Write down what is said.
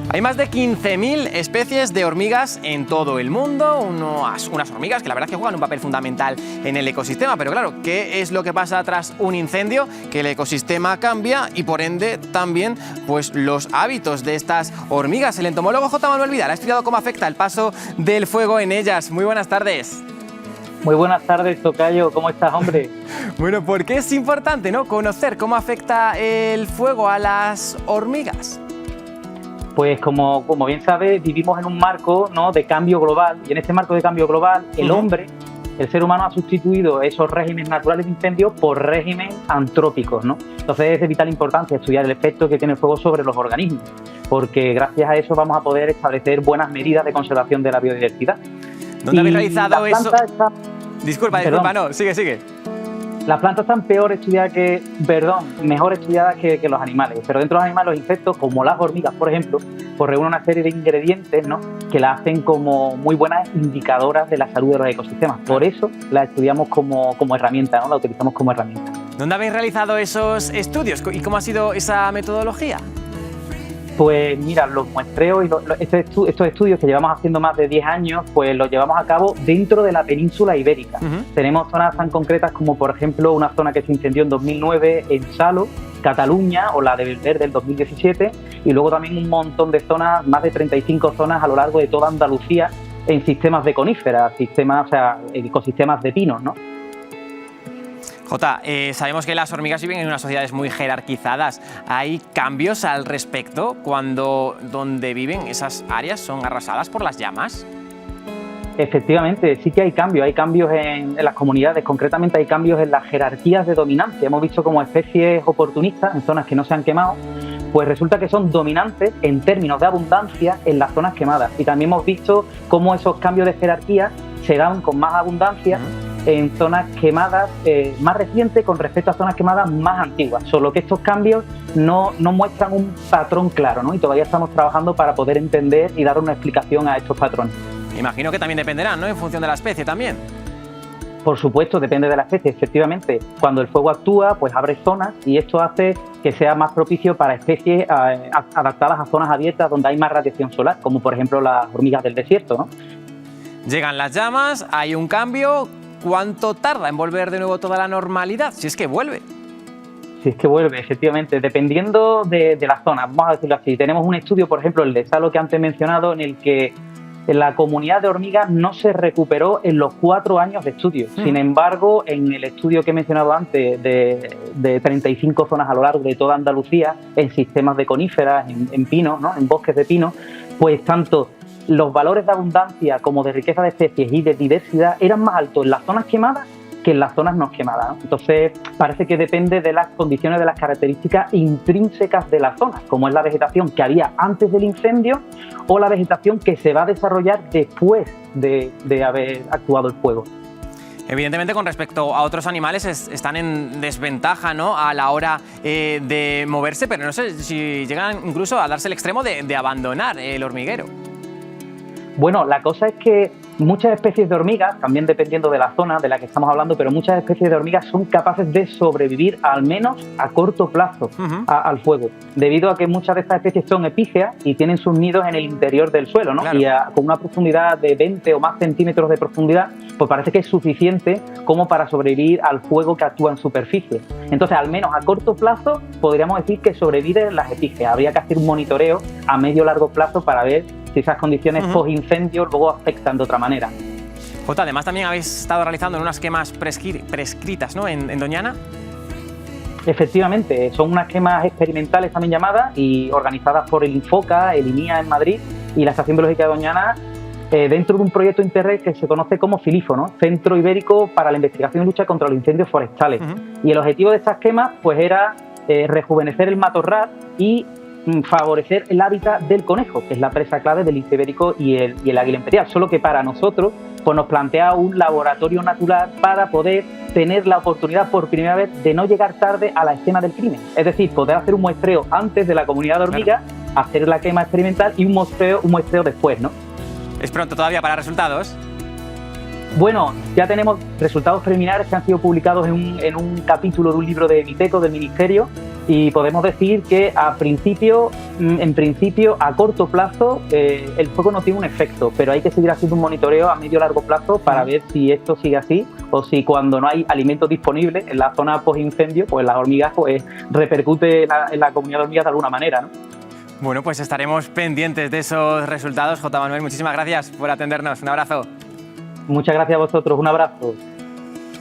Hay más de 15.000 especies de hormigas en todo el mundo, unas hormigas que la verdad es que juegan un papel fundamental en el ecosistema, pero claro, ¿qué es lo que pasa tras un incendio? Que el ecosistema cambia y por ende también pues, los hábitos de estas hormigas. El entomólogo J. Manuel Vidal ha estudiado cómo afecta el paso del fuego en ellas. Muy buenas tardes. Muy buenas tardes, tocayo. ¿Cómo estás, hombre? Bueno, ¿por qué es importante, ¿no?, conocer cómo afecta el fuego a las hormigas? Pues como bien sabes, vivimos en un marco, ¿no?, de cambio global, y en este marco de cambio global el hombre, el ser humano, ha sustituido esos regímenes naturales de incendio por regímenes antrópicos, ¿no? Entonces es de vital importancia estudiar el efecto que tiene el fuego sobre los organismos, porque gracias a eso vamos a poder establecer buenas medidas de conservación de la biodiversidad. ¿Dónde habéis realizado eso? Disculpa, no, sigue. Las plantas están mejor estudiadas que los animales, pero dentro de los animales, los insectos, como las hormigas, por ejemplo, pues reúnen una serie de ingredientes, ¿no?, que la hacen como muy buenas indicadoras de la salud de los ecosistemas. Por eso la estudiamos como herramienta, ¿no?, la utilizamos como herramienta. ¿Dónde habéis realizado esos estudios y cómo ha sido esa metodología? Pues mira, los muestreos y estos estudios que llevamos haciendo más de 10 años, pues los llevamos a cabo dentro de la península ibérica. Tenemos zonas tan concretas como, por ejemplo, una zona que se incendió en 2009 en Salo, Cataluña, o la de Belver del 2017, y luego también un montón de zonas, más de 35 zonas a lo largo de toda Andalucía, en sistemas de coníferas, ecosistemas de pinos, ¿no? Jota, sabemos que las hormigas viven en unas sociedades muy jerarquizadas. ¿Hay cambios al respecto cuando donde viven esas áreas son arrasadas por las llamas? Efectivamente, sí que hay cambios en las comunidades, concretamente hay cambios en las jerarquías de dominancia. Hemos visto como especies oportunistas en zonas que no se han quemado, pues resulta que son dominantes en términos de abundancia en las zonas quemadas. Y también hemos visto cómo esos cambios de jerarquía se dan con más abundancia en zonas quemadas más recientes con respecto a zonas quemadas más antiguas, solo que estos cambios no muestran un patrón claro, ¿no? Y todavía estamos trabajando para poder entender y dar una explicación a estos patrones. Imagino que también dependerán, ¿no?, en función de la especie también. Por supuesto, depende de la especie, efectivamente. Cuando el fuego actúa, pues abre zonas y esto hace que sea más propicio para especies adaptadas a zonas abiertas donde hay más radiación solar, como por ejemplo las hormigas del desierto, ¿no? Llegan las llamas, hay un cambio. ¿Cuánto tarda en volver de nuevo toda la normalidad? Si es que vuelve. Si es que vuelve, efectivamente, dependiendo de la zona, vamos a decirlo así. Tenemos un estudio, por ejemplo, el de Salo que antes he mencionado, en el que la comunidad de hormigas no se recuperó en los 4 años de estudio. Sin embargo, en el estudio que he mencionado antes de 35 zonas a lo largo de toda Andalucía, en sistemas de coníferas, en pinos, ¿no?, en bosques de pinos, pues tanto los valores de abundancia como de riqueza de especies y de diversidad eran más altos en las zonas quemadas que en las zonas no quemadas, ¿no? Entonces parece que depende de las condiciones, de las características intrínsecas de la zona, como es la vegetación que había antes del incendio o la vegetación que se va a desarrollar después de haber actuado el fuego. Evidentemente, con respecto a otros animales están en desventaja, ¿no?, a la hora de moverse, pero no sé si llegan incluso a darse el extremo de abandonar el hormiguero. Bueno, la cosa es que muchas especies de hormigas, también dependiendo de la zona de la que estamos hablando, pero muchas especies de hormigas son capaces de sobrevivir al menos a corto plazo al fuego, debido a que muchas de estas especies son epígeas y tienen sus nidos en el interior del suelo, ¿no? Claro. Y con una profundidad de 20 o más centímetros de profundidad, pues parece que es suficiente como para sobrevivir al fuego que actúa en superficie. Entonces, al menos a corto plazo, podríamos decir que sobreviven las epígeas. Habría que hacer un monitoreo a medio o largo plazo para ver si esas condiciones post-incendio luego afectan de otra manera. Jota, además también habéis estado realizando unas quemas prescritas, ¿no?, en Doñana. Efectivamente, son unas quemas experimentales también llamadas y organizadas por el Infoca, el INIA en Madrid y la Estación Biológica de Doñana, dentro de un proyecto Interreg que se conoce como CILIFO, ¿no?, Centro Ibérico para la Investigación y Lucha contra los Incendios Forestales. Y el objetivo de estas quemas pues era rejuvenecer el matorral y favorecer el hábitat del conejo, que es la presa clave del lince ibérico y el águila imperial. Solo que para nosotros pues nos plantea un laboratorio natural para poder tener la oportunidad por primera vez de no llegar tarde a la escena del crimen. Es decir, poder hacer un muestreo antes de la comunidad de hormigas, hacer la quema experimental y un muestreo después, ¿no? ¿Es pronto todavía para resultados? Bueno, ya tenemos resultados preliminares que han sido publicados en un capítulo de un libro de Viteco del Ministerio, y podemos decir que en principio, a corto plazo, el fuego no tiene un efecto, pero hay que seguir haciendo un monitoreo a medio y largo plazo para ver si esto sigue así o si cuando no hay alimento disponible en la zona post-incendio, pues las hormigas pues repercute en la comunidad de hormigas de alguna manera, ¿no? Bueno, pues estaremos pendientes de esos resultados. J. Manuel, muchísimas gracias por atendernos. Un abrazo. Muchas gracias a vosotros, un abrazo.